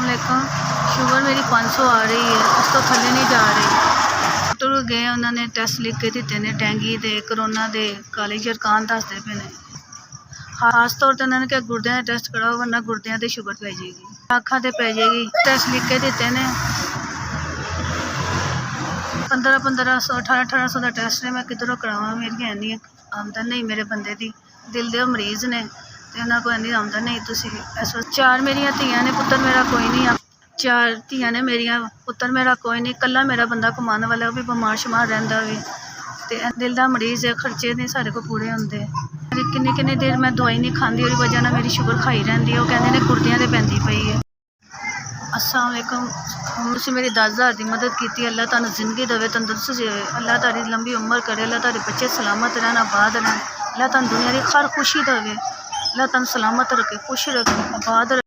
अस्सलाम वालेकुम। शुगर मेरी 500 आ रही है, उस तो थले नहीं जा रही। डॉक्टर गए, उन्होंने टेस्ट लिख के दिते ने, डेंगी दे, कोरोना दे, काली जरकान दसदे पे ने। खास तौर पर उन्होंने कहा गुर्दियां का टेस्ट कराओ, वरना गुर्दियां ते शुगर पै जाएगी, अखा ते पै जाएगी। टेस्ट लिख के दिते ने 1500 1800 का टेस्ट ने। मैं किधरों करावां, मेरी इन्नी आमदन नहीं मेरे बंदे की। दिल के मरीज़ ने ते उन्होंने को इन्नी आमदन नहीं। तुसी इस वक्त 4 मेरिया धीआं ने, पुत्तर मेरा कोई नहीं। 4 धीआं ने मेरिया, पुत्तर मेरा कोई नहीं। कल्ला मेरा बंदा कमाने वाला, वो भी बीमार शमार रहिंदा वे ते दिल का मरीज़ है। खर्चे नहीं सारे को पूरे होंदे। किन्नी किन्नी देर मैं दवाई नहीं खाती, उसकी वजह ना मेरी शुगर खाई रहिंदी है। वो कहते हैं गुर्दियां ते पैंदी पई है। अस्सलाम वालेकुम। तुसीं मेरी 10,000 की मदद की। अल्लाह तुहानूं जिंदगी देवे, तंदुरुस्त देवे। अल्लाह तुहाडी लंबी उम्र करे। अल्लाह तुहाडे बच्चे सलामत रहन, आबाद रहन। अल्लाह तुहानूं दुनिया की हर खुशी देवे। अल्लाह तुहानूं सलामत रखे, खुश रखे, आबाद रखे।